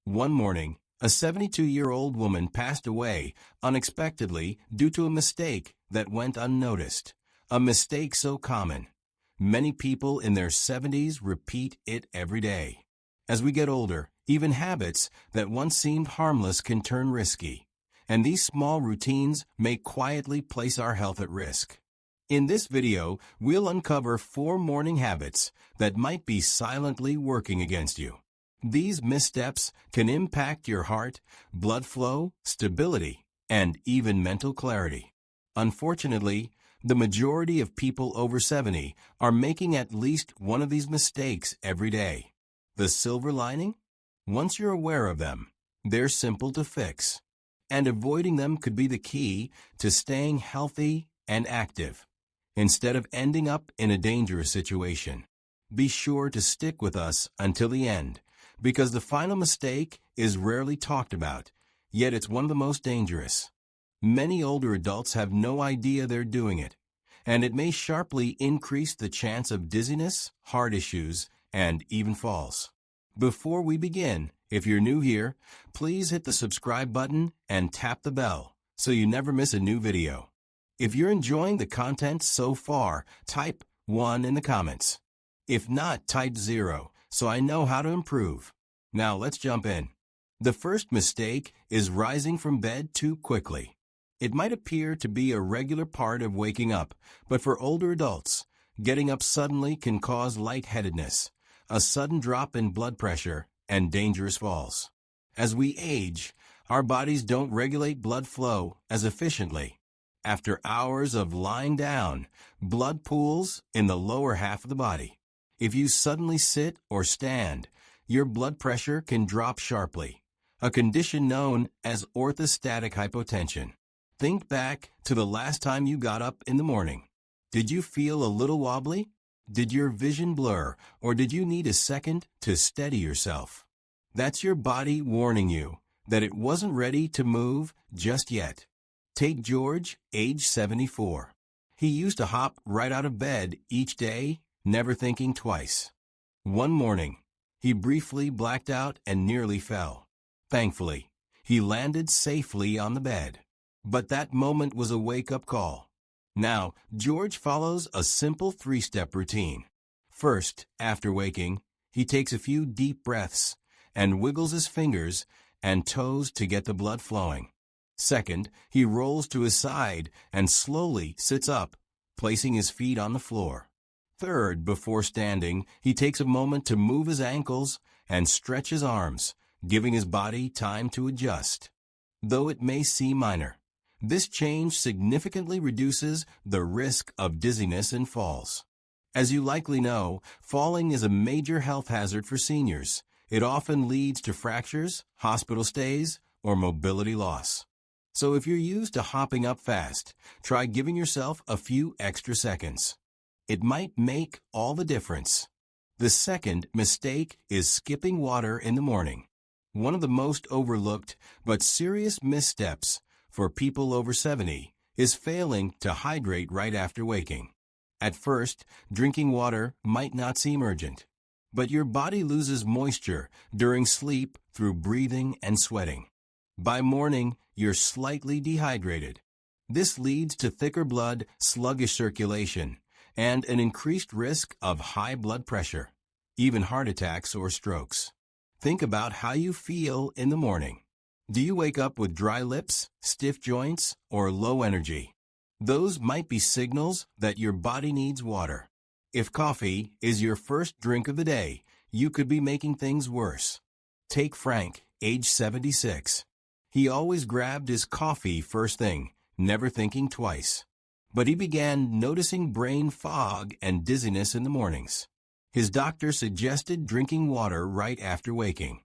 One morning, a 72-year-old woman passed away unexpectedly due to a mistake that went unnoticed. A mistake so common. Many people in their 70s repeat it every day. As we get older, even habits that once seemed harmless can turn risky. And these small routines may quietly place our health at risk. In this video, we'll uncover 4 morning habits that might be silently working against you. These missteps can impact your heart, blood flow, stability, and even mental clarity. Unfortunately, the majority of people over 70 are making at least one of these mistakes every day. The silver lining? Once you're aware of them, they're simple to fix. And avoiding them could be the key to staying healthy and active, instead of ending up in a dangerous situation. Be sure to stick with us until the end, because the final mistake is rarely talked about, yet it's one of the most dangerous. Many older adults have no idea they're doing it, and it may sharply increase the chance of dizziness, heart issues, and even falls. Before we begin, if you're new here, please hit the subscribe button and tap the bell so you never miss a new video. If you're enjoying the content so far, type 1 in the comments. If not, type 0 so I know how to improve. Now let's jump in. The first mistake is rising from bed too quickly. It might appear to be a regular part of waking up, but for older adults, getting up suddenly can cause lightheadedness, a sudden drop in blood pressure, and dangerous falls. As we age, our bodies don't regulate blood flow as efficiently. After hours of lying down, blood pools in the lower half of the body. If you suddenly sit or stand, your blood pressure can drop sharply, a condition known as orthostatic hypotension. Think back to the last time you got up in the morning. Did you feel a little wobbly? Did your vision blur, or did you need a second to steady yourself? That's your body warning you that it wasn't ready to move just yet. Take George, age 74. He used to hop right out of bed each day, never thinking twice. One morning, he briefly blacked out and nearly fell. Thankfully, he landed safely on the bed. But that moment was a wake-up call. Now, George follows a simple 3-step routine. First, after waking, he takes a few deep breaths and wiggles his fingers and toes to get the blood flowing. Second, he rolls to his side and slowly sits up, placing his feet on the floor. Third, before standing, he takes a moment to move his ankles and stretch his arms, giving his body time to adjust. Though it may seem minor, this change significantly reduces the risk of dizziness and falls. As you likely know, falling is a major health hazard for seniors. It often leads to fractures, hospital stays, or mobility loss. So if you're used to hopping up fast, try giving yourself a few extra seconds. It might make all the difference. The second mistake is skipping water in the morning. One of the most overlooked but serious missteps for people over 70 is failing to hydrate right after waking. At first, drinking water might not seem urgent, but your body loses moisture during sleep through breathing and sweating. By morning, you're slightly dehydrated. This leads to thicker blood, sluggish circulation, and an increased risk of high blood pressure, even heart attacks or strokes. Think about how you feel in the morning. Do you wake up with dry lips, stiff joints, or low energy? Those might be signals that your body needs water. If coffee is your first drink of the day, you could be making things worse. Take Frank, age 76. He always grabbed his coffee first thing, never thinking twice. But he began noticing brain fog and dizziness in the mornings. His doctor suggested drinking water right after waking.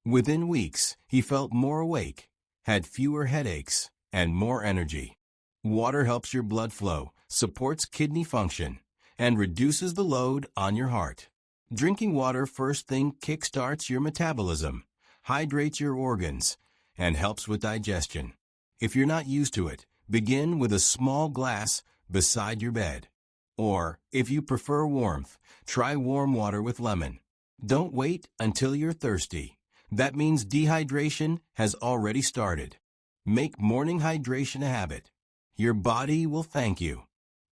Within weeks, he felt more awake, had fewer headaches, and more energy. Water helps your blood flow, supports kidney function, and reduces the load on your heart. Drinking water first thing kickstarts your metabolism, hydrates your organs, and helps with digestion. If you're not used to it, begin with a small glass beside your bed. Or, if you prefer warmth, try warm water with lemon. Don't wait until you're thirsty. That means dehydration has already started. Make morning hydration a habit. Your body will thank you.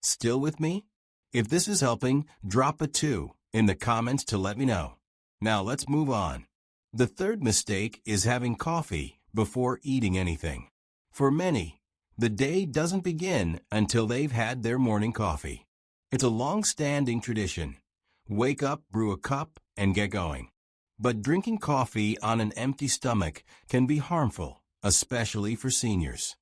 Still with me? If this is helping, drop a 2 in the comments to let me know. Now let's move on. The third mistake is having coffee before eating anything. For many, the day doesn't begin until they've had their morning coffee. It's a long-standing tradition. Wake up, brew a cup, and get going. But drinking coffee on an empty stomach can be harmful, especially for seniors.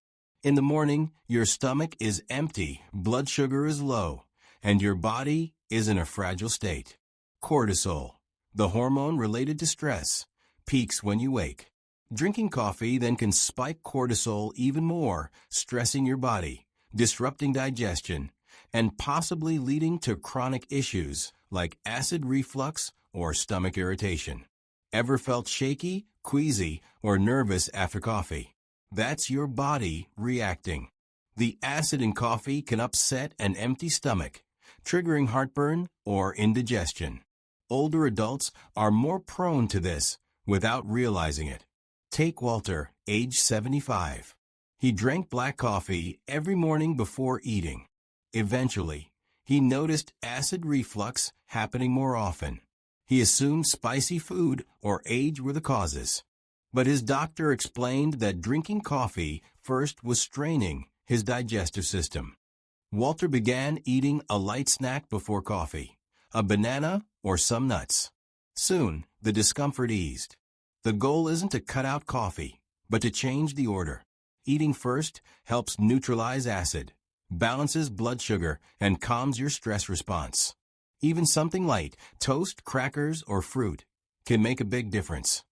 In the morning, your stomach is empty, blood sugar is low, and your body is in a fragile state. Cortisol, the hormone related to stress, peaks when you wake. Drinking coffee then can spike cortisol even more, stressing your body, disrupting digestion, and possibly leading to chronic issues like acid reflux or stomach irritation. Ever felt shaky, queasy, or nervous after coffee? That's your body reacting. The acid in coffee can upset an empty stomach, triggering heartburn or indigestion. Older adults are more prone to this without realizing it. Take Walter, age 75. He drank black coffee every morning before eating. Eventually, he noticed acid reflux happening more often. He assumed spicy food or age were the causes. But his doctor explained that drinking coffee first was straining his digestive system. Walter began eating a light snack before coffee, a banana or some nuts. Soon, the discomfort eased. The goal isn't to cut out coffee, but to change the order. Eating first helps neutralize acid, balances blood sugar, and calms your stress response. Even something light, toast, crackers, or fruit, can make a big difference.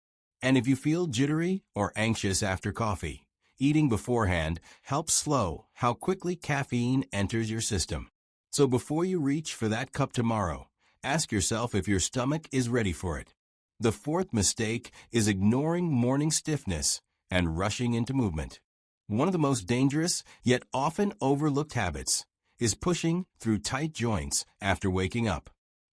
And if you feel jittery or anxious after coffee, eating beforehand helps slow how quickly caffeine enters your system. So before you reach for that cup tomorrow, ask yourself if your stomach is ready for it. The fourth mistake is ignoring morning stiffness and rushing into movement. One of the most dangerous, yet often overlooked habits is pushing through tight joints after waking up.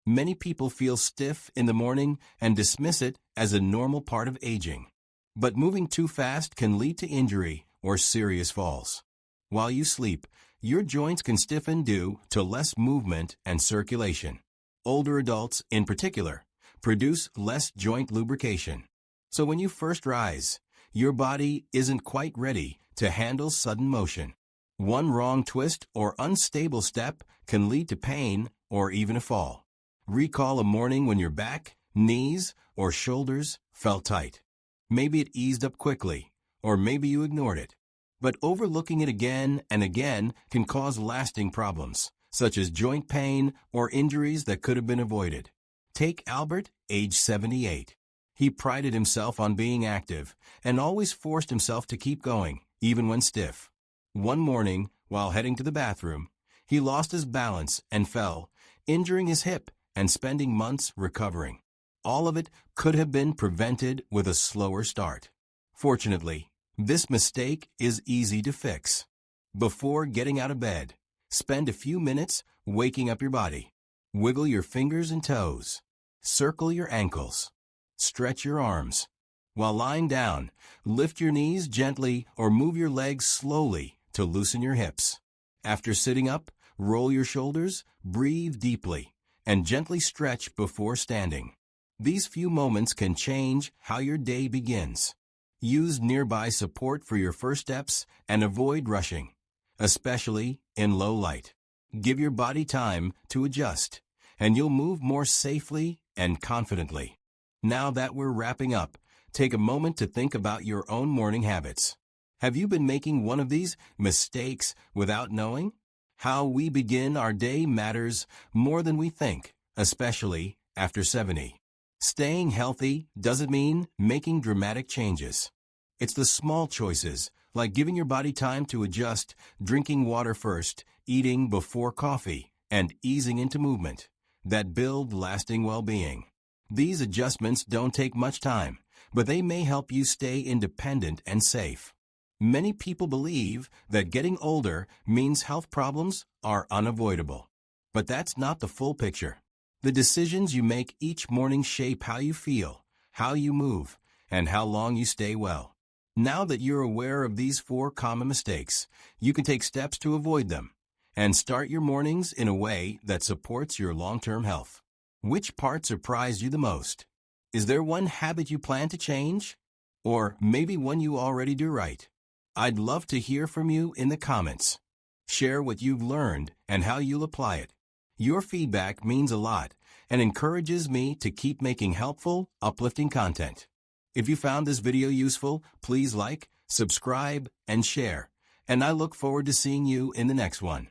Many people feel stiff in the morning and dismiss it as a normal part of aging. But moving too fast can lead to injury or serious falls. While you sleep, your joints can stiffen due to less movement and circulation. Older adults, in particular, produce less joint lubrication. So when you first rise, your body isn't quite ready to handle sudden motion. One wrong twist or unstable step can lead to pain or even a fall. Recall a morning when your back, knees, or shoulders felt tight. Maybe it eased up quickly, or maybe you ignored it. But overlooking it again and again can cause lasting problems, such as joint pain or injuries that could have been avoided. Take Albert, age 78. He prided himself on being active and always forced himself to keep going, even when stiff. One morning, while heading to the bathroom, he lost his balance and fell, injuring his hip and spending months recovering. All of it could have been prevented with a slower start. Fortunately, this mistake is easy to fix. Before getting out of bed, spend a few minutes waking up your body. Wiggle your fingers and toes. Circle your ankles. Stretch your arms. While lying down, lift your knees gently or move your legs slowly to loosen your hips. After sitting up, roll your shoulders, breathe deeply, and gently stretch before standing. These few moments can change how your day begins. Use nearby support for your first steps and avoid rushing, especially in low light. Give your body time to adjust, and you'll move more safely and confidently. Now that we're wrapping up, take a moment to think about your own morning habits. Have you been making one of these mistakes without knowing? How we begin our day matters more than we think, especially after 70. Staying healthy doesn't mean making dramatic changes. It's the small choices, like giving your body time to adjust, drinking water first, eating before coffee, and easing into movement, that build lasting well-being. These adjustments don't take much time, but they may help you stay independent and safe. Many people believe that getting older means health problems are unavoidable. But that's not the full picture. The decisions you make each morning shape how you feel, how you move, and how long you stay well. Now that you're aware of these 4 common mistakes, you can take steps to avoid them and start your mornings in a way that supports your long-term health. Which part surprised you the most? Is there one habit you plan to change? Or maybe one you already do right? I'd love to hear from you in the comments. Share what you've learned and how you'll apply it. Your feedback means a lot and encourages me to keep making helpful, uplifting content. If you found this video useful, please like, subscribe, and share. And I look forward to seeing you in the next one.